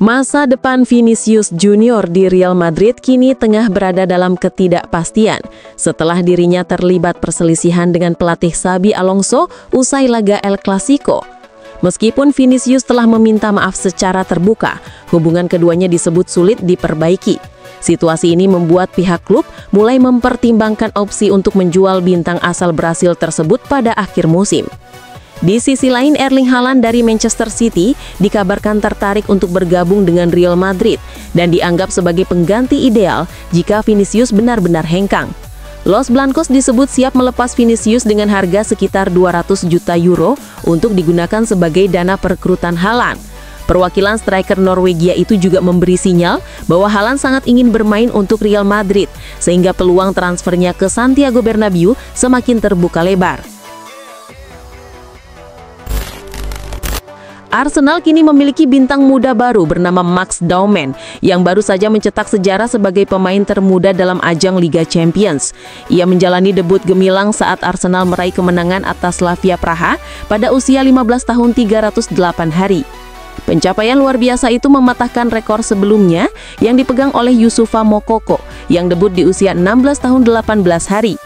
Masa depan Vinicius Junior di Real Madrid kini tengah berada dalam ketidakpastian setelah dirinya terlibat perselisihan dengan pelatih Xabi Alonso usai laga El Clasico. Meskipun Vinicius telah meminta maaf secara terbuka, hubungan keduanya disebut sulit diperbaiki. Situasi ini membuat pihak klub mulai mempertimbangkan opsi untuk menjual bintang asal Brasil tersebut pada akhir musim. Di sisi lain, Erling Haaland dari Manchester City dikabarkan tertarik untuk bergabung dengan Real Madrid dan dianggap sebagai pengganti ideal jika Vinicius benar-benar hengkang. Los Blancos disebut siap melepas Vinicius dengan harga sekitar 200 juta euro untuk digunakan sebagai dana perekrutan Haaland. Perwakilan striker Norwegia itu juga memberi sinyal bahwa Haaland sangat ingin bermain untuk Real Madrid, sehingga peluang transfernya ke Santiago Bernabeu semakin terbuka lebar. Arsenal kini memiliki bintang muda baru bernama Max Dauman yang baru saja mencetak sejarah sebagai pemain termuda dalam ajang Liga Champions. Ia menjalani debut gemilang saat Arsenal meraih kemenangan atas Slavia Praha pada usia 15 tahun 308 hari. Pencapaian luar biasa itu mematahkan rekor sebelumnya yang dipegang oleh Youssoufa Moukoko yang debut di usia 16 tahun 18 hari.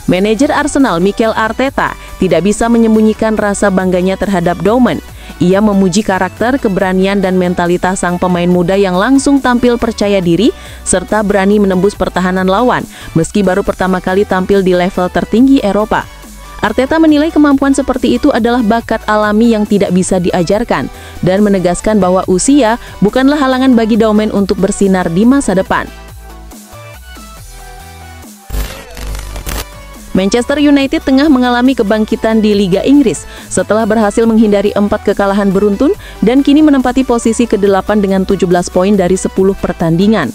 Manajer Arsenal Mikel Arteta tidak bisa menyembunyikan rasa bangganya terhadap Dauman. Ia memuji karakter, keberanian, dan mentalitas sang pemain muda yang langsung tampil percaya diri serta berani menembus pertahanan lawan meski baru pertama kali tampil di level tertinggi Eropa. Arteta menilai kemampuan seperti itu adalah bakat alami yang tidak bisa diajarkan dan menegaskan bahwa usia bukanlah halangan bagi Dauman untuk bersinar di masa depan. Manchester United tengah mengalami kebangkitan di Liga Inggris setelah berhasil menghindari 4 kekalahan beruntun dan kini menempati posisi ke-8 dengan 17 poin dari 10 pertandingan.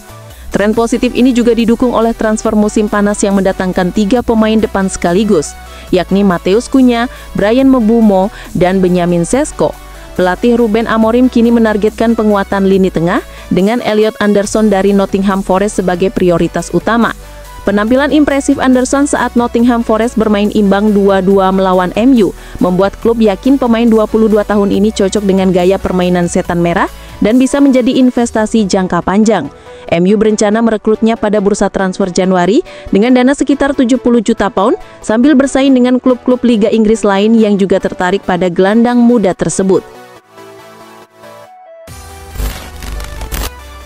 Tren positif ini juga didukung oleh transfer musim panas yang mendatangkan 3 pemain depan sekaligus, yakni Matheus Cunha, Bryan Mbeumo, dan Benjamin Sesko. Pelatih Ruben Amorim kini menargetkan penguatan lini tengah dengan Elliot Anderson dari Nottingham Forest sebagai prioritas utama. Penampilan impresif Anderson saat Nottingham Forest bermain imbang 2-2 melawan MU membuat klub yakin pemain 22 tahun ini cocok dengan gaya permainan setan merah dan bisa menjadi investasi jangka panjang. MU berencana merekrutnya pada bursa transfer Januari dengan dana sekitar 70 juta pound sambil bersaing dengan klub-klub Liga Inggris lain yang juga tertarik pada gelandang muda tersebut.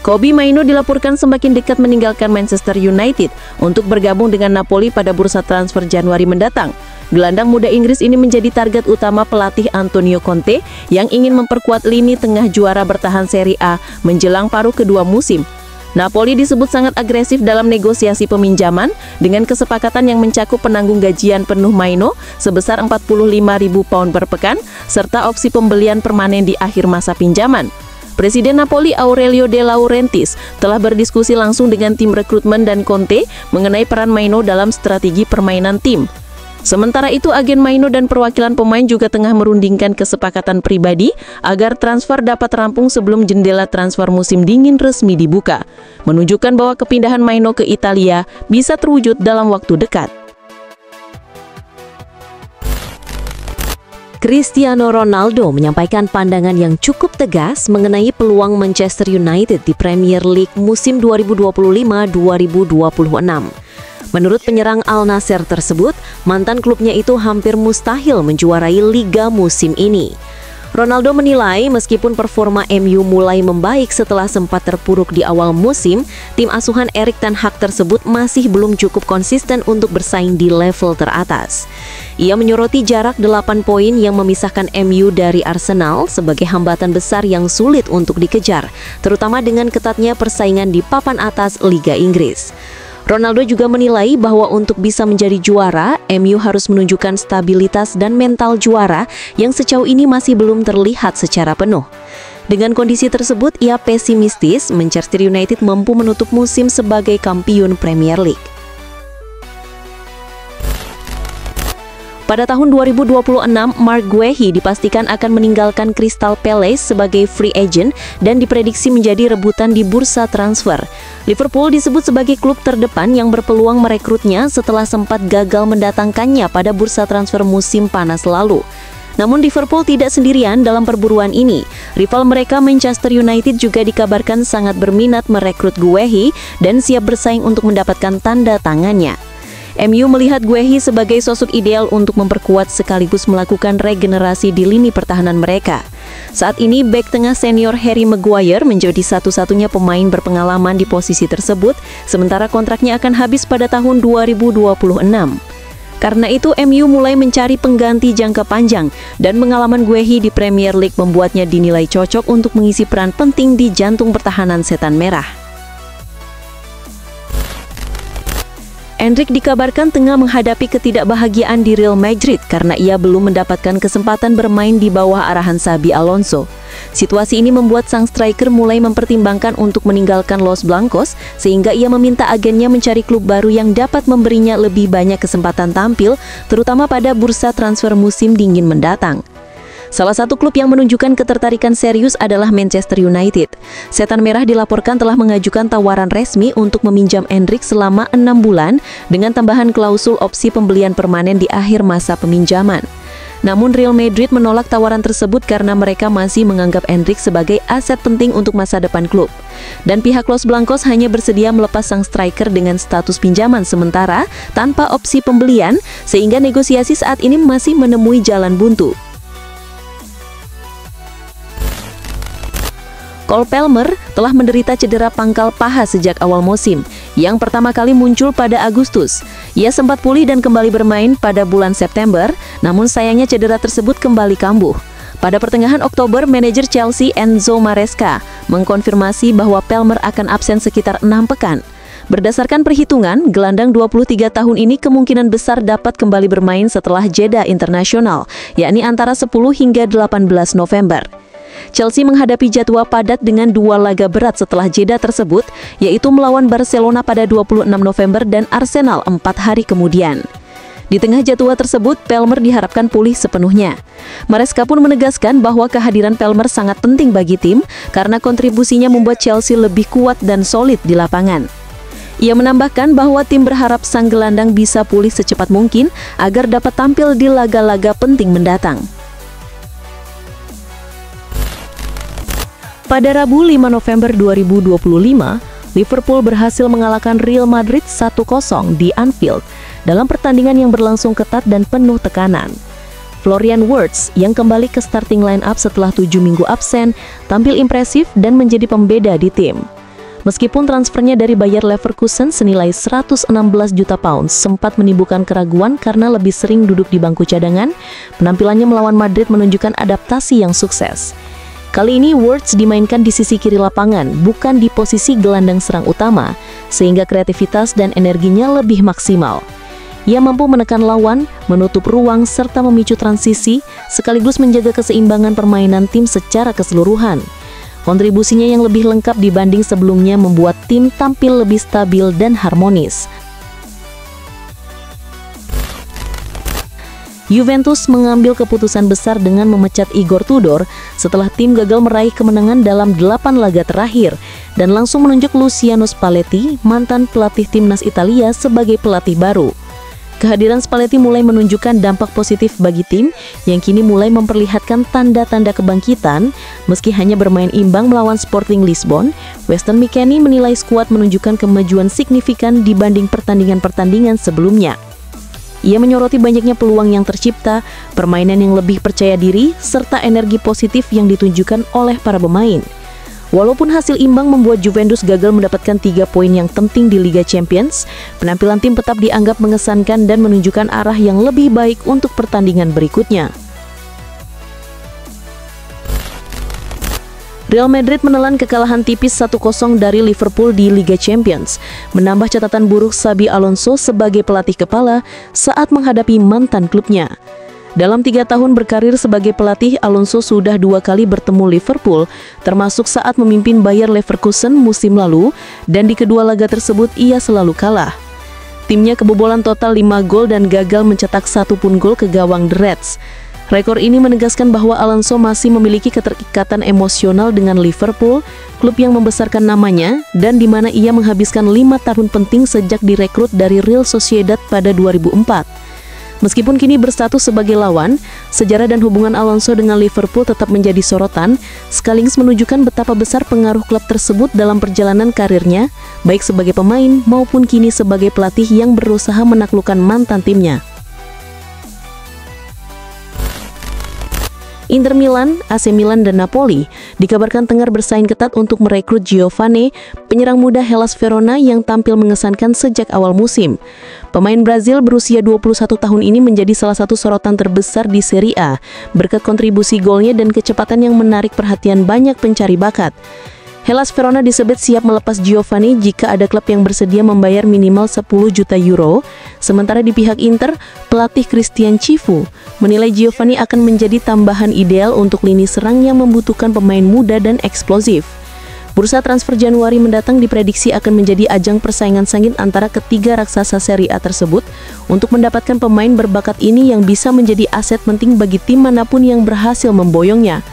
Kobbie Mainoo dilaporkan semakin dekat meninggalkan Manchester United untuk bergabung dengan Napoli pada bursa transfer Januari mendatang. Gelandang muda Inggris ini menjadi target utama pelatih Antonio Conte yang ingin memperkuat lini tengah juara bertahan Serie A menjelang paruh kedua musim. Napoli disebut sangat agresif dalam negosiasi peminjaman dengan kesepakatan yang mencakup penanggung gajian penuh Mainoo sebesar 45.000 pound per pekan serta opsi pembelian permanen di akhir masa pinjaman. Presiden Napoli Aurelio De Laurentiis telah berdiskusi langsung dengan tim rekrutmen dan Conte mengenai peran Mainoo dalam strategi permainan tim. Sementara itu, agen Mainoo dan perwakilan pemain juga tengah merundingkan kesepakatan pribadi agar transfer dapat rampung sebelum jendela transfer musim dingin resmi dibuka, menunjukkan bahwa kepindahan Mainoo ke Italia bisa terwujud dalam waktu dekat. Cristiano Ronaldo menyampaikan pandangan yang cukup tegas mengenai peluang Manchester United di Premier League musim 2025-2026. Menurut penyerang Al Nassr tersebut, mantan klubnya itu hampir mustahil menjuarai liga musim ini. Ronaldo menilai meskipun performa MU mulai membaik setelah sempat terpuruk di awal musim, tim asuhan Erik ten Hag tersebut masih belum cukup konsisten untuk bersaing di level teratas. Ia menyoroti jarak 8 poin yang memisahkan MU dari Arsenal sebagai hambatan besar yang sulit untuk dikejar, terutama dengan ketatnya persaingan di papan atas Liga Inggris. Ronaldo juga menilai bahwa untuk bisa menjadi juara, MU harus menunjukkan stabilitas dan mental juara yang sejauh ini masih belum terlihat secara penuh. Dengan kondisi tersebut, ia pesimistis Manchester United mampu menutup musim sebagai kampiun Premier League. Pada tahun 2026, Marc Guehi dipastikan akan meninggalkan Crystal Palace sebagai free agent dan diprediksi menjadi rebutan di bursa transfer. Liverpool disebut sebagai klub terdepan yang berpeluang merekrutnya setelah sempat gagal mendatangkannya pada bursa transfer musim panas lalu. Namun Liverpool tidak sendirian dalam perburuan ini. Rival mereka Manchester United juga dikabarkan sangat berminat merekrut Guehi dan siap bersaing untuk mendapatkan tanda tangannya. MU melihat Guehi sebagai sosok ideal untuk memperkuat sekaligus melakukan regenerasi di lini pertahanan mereka. Saat ini bek tengah senior Harry Maguire menjadi satu-satunya pemain berpengalaman di posisi tersebut, sementara kontraknya akan habis pada tahun 2026. Karena itu MU mulai mencari pengganti jangka panjang dan pengalaman Guehi di Premier League membuatnya dinilai cocok untuk mengisi peran penting di jantung pertahanan Setan Merah. Endrick dikabarkan tengah menghadapi ketidakbahagiaan di Real Madrid karena ia belum mendapatkan kesempatan bermain di bawah arahan Xabi Alonso. Situasi ini membuat sang striker mulai mempertimbangkan untuk meninggalkan Los Blancos, sehingga ia meminta agennya mencari klub baru yang dapat memberinya lebih banyak kesempatan tampil, terutama pada bursa transfer musim dingin mendatang. Salah satu klub yang menunjukkan ketertarikan serius adalah Manchester United. Setan Merah dilaporkan telah mengajukan tawaran resmi untuk meminjam Endrick selama 6 bulan dengan tambahan klausul opsi pembelian permanen di akhir masa peminjaman. Namun Real Madrid menolak tawaran tersebut karena mereka masih menganggap Endrick sebagai aset penting untuk masa depan klub. Dan pihak Los Blancos hanya bersedia melepas sang striker dengan status pinjaman sementara tanpa opsi pembelian, sehingga negosiasi saat ini masih menemui jalan buntu. Cole Palmer telah menderita cedera pangkal paha sejak awal musim, yang pertama kali muncul pada Agustus. Ia sempat pulih dan kembali bermain pada bulan September, namun sayangnya cedera tersebut kembali kambuh. Pada pertengahan Oktober, manajer Chelsea Enzo Maresca mengkonfirmasi bahwa Palmer akan absen sekitar 6 pekan. Berdasarkan perhitungan, gelandang 23 tahun ini kemungkinan besar dapat kembali bermain setelah jeda internasional, yakni antara 10 hingga 18 November. Chelsea menghadapi jadwal padat dengan 2 laga berat setelah jeda tersebut, yaitu melawan Barcelona pada 26 November dan Arsenal 4 hari kemudian. Di tengah jadwal tersebut, Palmer diharapkan pulih sepenuhnya. Maresca pun menegaskan bahwa kehadiran Palmer sangat penting bagi tim karena kontribusinya membuat Chelsea lebih kuat dan solid di lapangan. Ia menambahkan bahwa tim berharap sang gelandang bisa pulih secepat mungkin agar dapat tampil di laga-laga penting mendatang. Pada Rabu 5 November 2025, Liverpool berhasil mengalahkan Real Madrid 1-0 di Anfield dalam pertandingan yang berlangsung ketat dan penuh tekanan. Florian Wirtz yang kembali ke starting line-up setelah 7 minggu absen tampil impresif dan menjadi pembeda di tim. Meskipun transfernya dari Bayer Leverkusen senilai 116 juta pound sempat menimbulkan keraguan karena lebih sering duduk di bangku cadangan, penampilannya melawan Madrid menunjukkan adaptasi yang sukses. Kali ini Wirtz dimainkan di sisi kiri lapangan, bukan di posisi gelandang serang utama, sehingga kreativitas dan energinya lebih maksimal. Ia mampu menekan lawan, menutup ruang, serta memicu transisi, sekaligus menjaga keseimbangan permainan tim secara keseluruhan. Kontribusinya yang lebih lengkap dibanding sebelumnya membuat tim tampil lebih stabil dan harmonis. Juventus mengambil keputusan besar dengan memecat Igor Tudor setelah tim gagal meraih kemenangan dalam 8 laga terakhir dan langsung menunjuk Luciano Spalletti, mantan pelatih timnas Italia, sebagai pelatih baru. Kehadiran Spalletti mulai menunjukkan dampak positif bagi tim yang kini mulai memperlihatkan tanda-tanda kebangkitan. Meski hanya bermain imbang melawan Sporting Lisbon, Weston McKennie menilai skuad menunjukkan kemajuan signifikan dibanding pertandingan-pertandingan sebelumnya. Ia menyoroti banyaknya peluang yang tercipta, permainan yang lebih percaya diri, serta energi positif yang ditunjukkan oleh para pemain. Walaupun hasil imbang membuat Juventus gagal mendapatkan 3 poin yang penting di Liga Champions, penampilan tim tetap dianggap mengesankan dan menunjukkan arah yang lebih baik untuk pertandingan berikutnya. Real Madrid menelan kekalahan tipis 1-0 dari Liverpool di Liga Champions, menambah catatan buruk Xabi Alonso sebagai pelatih kepala saat menghadapi mantan klubnya. Dalam 3 tahun berkarir sebagai pelatih, Alonso sudah 2 kali bertemu Liverpool, termasuk saat memimpin Bayer Leverkusen musim lalu, dan di kedua laga tersebut ia selalu kalah. Timnya kebobolan total 5 gol dan gagal mencetak 1 pun gol ke gawang The Reds. Rekor ini menegaskan bahwa Alonso masih memiliki keterikatan emosional dengan Liverpool, klub yang membesarkan namanya dan di mana ia menghabiskan 5 tahun penting sejak direkrut dari Real Sociedad pada 2004. Meskipun kini berstatus sebagai lawan, sejarah dan hubungan Alonso dengan Liverpool tetap menjadi sorotan, sekaligus menunjukkan betapa besar pengaruh klub tersebut dalam perjalanan karirnya, baik sebagai pemain maupun kini sebagai pelatih yang berusaha menaklukkan mantan timnya. Inter Milan, AC Milan, dan Napoli dikabarkan tengah bersaing ketat untuk merekrut Giovane, penyerang muda Hellas Verona yang tampil mengesankan sejak awal musim. Pemain Brazil berusia 21 tahun ini menjadi salah satu sorotan terbesar di Serie A, berkat kontribusi golnya dan kecepatan yang menarik perhatian banyak pencari bakat. Hellas Verona disebut siap melepas Giovane jika ada klub yang bersedia membayar minimal 10 juta euro. Sementara di pihak Inter, pelatih Christian Chivu menilai Giovane akan menjadi tambahan ideal untuk lini serang yang membutuhkan pemain muda dan eksplosif. Bursa transfer Januari mendatang diprediksi akan menjadi ajang persaingan sengit antara ketiga raksasa Serie A tersebut untuk mendapatkan pemain berbakat ini yang bisa menjadi aset penting bagi tim manapun yang berhasil memboyongnya.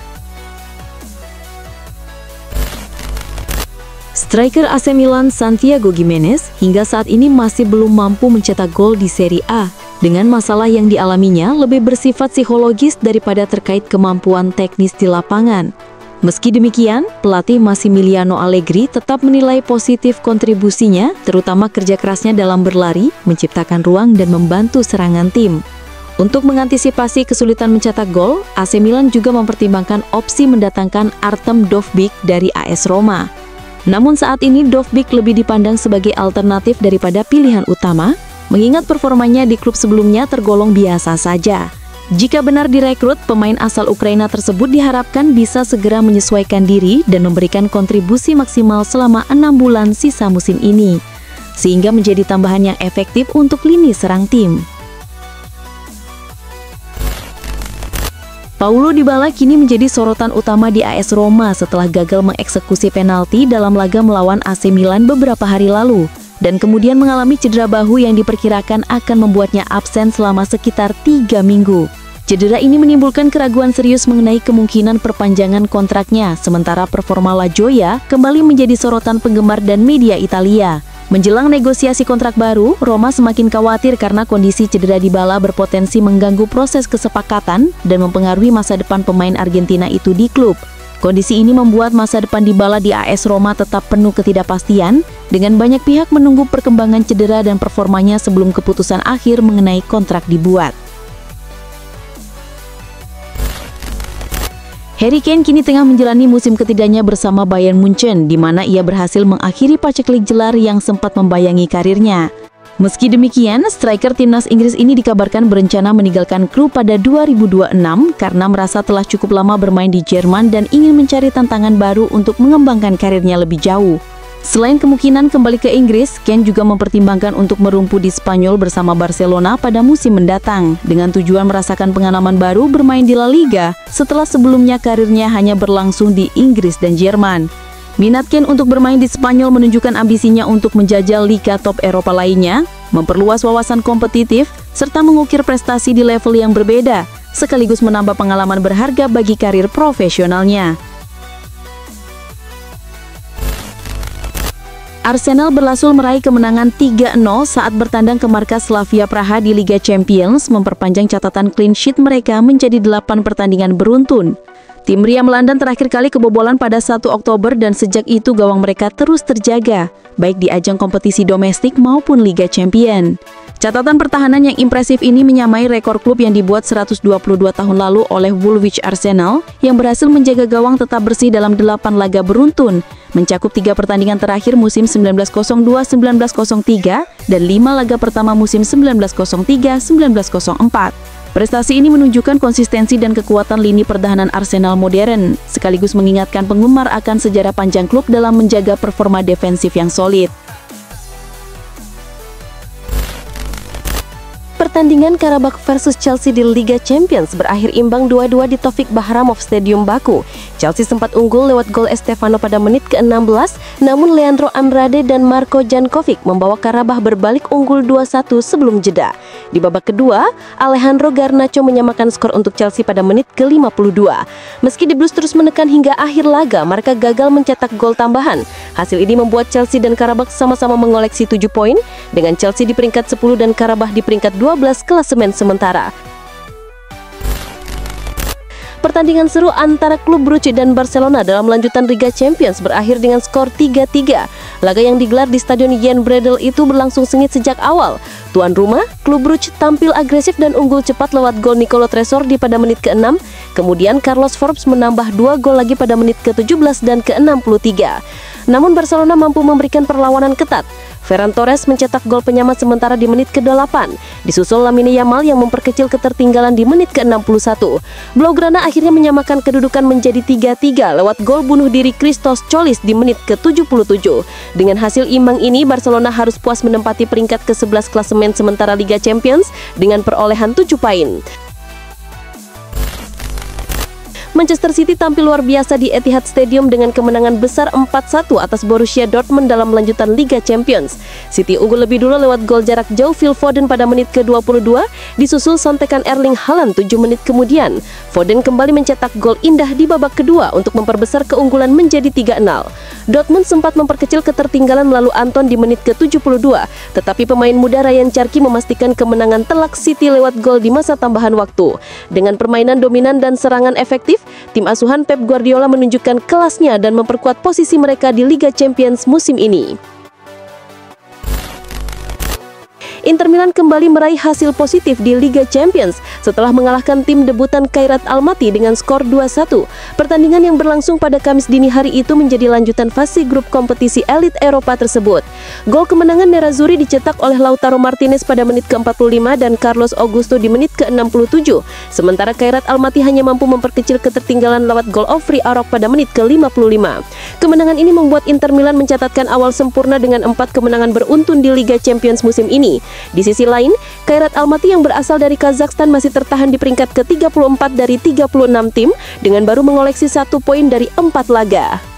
Striker AC Milan Santiago Gimenez hingga saat ini masih belum mampu mencetak gol di Serie A. Dengan masalah yang dialaminya lebih bersifat psikologis daripada terkait kemampuan teknis di lapangan. Meski demikian, pelatih Massimiliano Allegri tetap menilai positif kontribusinya, terutama kerja kerasnya dalam berlari, menciptakan ruang dan membantu serangan tim. Untuk mengantisipasi kesulitan mencetak gol, AC Milan juga mempertimbangkan opsi mendatangkan Artem Dovbyk dari AS Roma. Namun saat ini Dovbyk lebih dipandang sebagai alternatif daripada pilihan utama, mengingat performanya di klub sebelumnya tergolong biasa saja. Jika benar direkrut, pemain asal Ukraina tersebut diharapkan bisa segera menyesuaikan diri dan memberikan kontribusi maksimal selama 6 bulan sisa musim ini, sehingga menjadi tambahan yang efektif untuk lini serang tim. Paulo Dybala kini menjadi sorotan utama di AS Roma setelah gagal mengeksekusi penalti dalam laga melawan AC Milan beberapa hari lalu, dan kemudian mengalami cedera bahu yang diperkirakan akan membuatnya absen selama sekitar 3 minggu. Cedera ini menimbulkan keraguan serius mengenai kemungkinan perpanjangan kontraknya, sementara performa La Gioia kembali menjadi sorotan penggemar dan media Italia. Menjelang negosiasi kontrak baru, Roma semakin khawatir karena kondisi cedera Dybala berpotensi mengganggu proses kesepakatan dan mempengaruhi masa depan pemain Argentina itu di klub. Kondisi ini membuat masa depan Dybala di AS Roma tetap penuh ketidakpastian, dengan banyak pihak menunggu perkembangan cedera dan performanya sebelum keputusan akhir mengenai kontrak dibuat. Harry Kane kini tengah menjalani musim ketiganya bersama Bayern Munchen, di mana ia berhasil mengakhiri paceklik gelar yang sempat membayangi karirnya. Meski demikian, striker timnas Inggris ini dikabarkan berencana meninggalkan klub pada 2026 karena merasa telah cukup lama bermain di Jerman dan ingin mencari tantangan baru untuk mengembangkan karirnya lebih jauh. Selain kemungkinan kembali ke Inggris, Kane juga mempertimbangkan untuk merumpu di Spanyol bersama Barcelona pada musim mendatang, dengan tujuan merasakan pengalaman baru bermain di La Liga setelah sebelumnya karirnya hanya berlangsung di Inggris dan Jerman. Minat Kane untuk bermain di Spanyol menunjukkan ambisinya untuk menjajal liga top Eropa lainnya, memperluas wawasan kompetitif, serta mengukir prestasi di level yang berbeda, sekaligus menambah pengalaman berharga bagi karir profesionalnya. Arsenal berhasil meraih kemenangan 3-0 saat bertandang ke markas Slavia Praha di Liga Champions, memperpanjang catatan clean sheet mereka menjadi 8 pertandingan beruntun. Tim Ria Melandan terakhir kali kebobolan pada 1 Oktober dan sejak itu gawang mereka terus terjaga, baik di ajang kompetisi domestik maupun Liga Champion. Catatan pertahanan yang impresif ini menyamai rekor klub yang dibuat 122 tahun lalu oleh Woolwich Arsenal yang berhasil menjaga gawang tetap bersih dalam 8 laga beruntun, mencakup 3 pertandingan terakhir musim 1902-1903 dan 5 laga pertama musim 1903-1904. Prestasi ini menunjukkan konsistensi dan kekuatan lini pertahanan Arsenal modern, sekaligus mengingatkan penggemar akan sejarah panjang klub dalam menjaga performa defensif yang solid. Pertandingan Karabakh versus Chelsea di Liga Champions berakhir imbang 2-2 di Taufik Bahramov Stadium Baku. Chelsea sempat unggul lewat gol Estefano pada menit ke-16, namun Leandro Andrade dan Marko Jankovic membawa Karabakh berbalik unggul 2-1 sebelum jeda. Di babak kedua, Alejandro Garnacho menyamakan skor untuk Chelsea pada menit ke-52. Meski The Blues terus menekan hingga akhir laga, mereka gagal mencetak gol tambahan. Hasil ini membuat Chelsea dan Karabakh sama-sama mengoleksi 7 poin, dengan Chelsea di peringkat 10 dan Karabakh di peringkat 12 ke-12 klasemen sementara. Pertandingan seru antara klub Brugge dan Barcelona dalam lanjutan Liga Champions berakhir dengan skor 3-3. Laga yang digelar di Stadion Jan Breydel itu berlangsung sengit sejak awal. Tuan rumah, klub Brugge tampil agresif dan unggul cepat lewat gol Nicolo Tresordi pada menit ke-6. Kemudian Carlos Forbes menambah 2 gol lagi pada menit ke-17 dan ke-63. Namun Barcelona mampu memberikan perlawanan ketat. Ferran Torres mencetak gol penyelamat sementara di menit ke-8, disusul Lamine Yamal yang memperkecil ketertinggalan di menit ke-61. Blaugrana akhirnya menyamakan kedudukan menjadi 3-3 lewat gol bunuh diri Christos Cholis di menit ke-77. Dengan hasil imbang ini, Barcelona harus puas menempati peringkat ke-11 klasemen sementara Liga Champions dengan perolehan 7 poin. Manchester City tampil luar biasa di Etihad Stadium dengan kemenangan besar 4-1 atas Borussia Dortmund dalam lanjutan Liga Champions. City unggul lebih dulu lewat gol jarak jauh Phil Foden pada menit ke-22, disusul sontekan Erling Haaland 7 menit kemudian. Foden kembali mencetak gol indah di babak kedua untuk memperbesar keunggulan menjadi 3-0. Dortmund sempat memperkecil ketertinggalan melalui Anton di menit ke-72, tetapi pemain muda Ryan Cherki memastikan kemenangan telak City lewat gol di masa tambahan waktu. Dengan permainan dominan dan serangan efektif, tim asuhan Pep Guardiola menunjukkan kelasnya dan memperkuat posisi mereka di Liga Champions musim ini. Inter Milan kembali meraih hasil positif di Liga Champions setelah mengalahkan tim debutan Khairat Almaty dengan skor 2-1. Pertandingan yang berlangsung pada Kamis dini hari itu menjadi lanjutan fase grup kompetisi elit Eropa tersebut. Gol kemenangan Nerazzurri dicetak oleh Lautaro Martinez pada menit ke-45 dan Carlos Augusto di menit ke-67. Sementara Khairat Almaty hanya mampu memperkecil ketertinggalan lewat gol Ofri Arok pada menit ke-55. Kemenangan ini membuat Inter Milan mencatatkan awal sempurna dengan 4 kemenangan beruntun di Liga Champions musim ini. Di sisi lain, Khairat Almaty yang berasal dari Kazakhstan masih tertahan di peringkat ke-34 dari 36 tim dengan baru mengoleksi 1 poin dari 4 laga.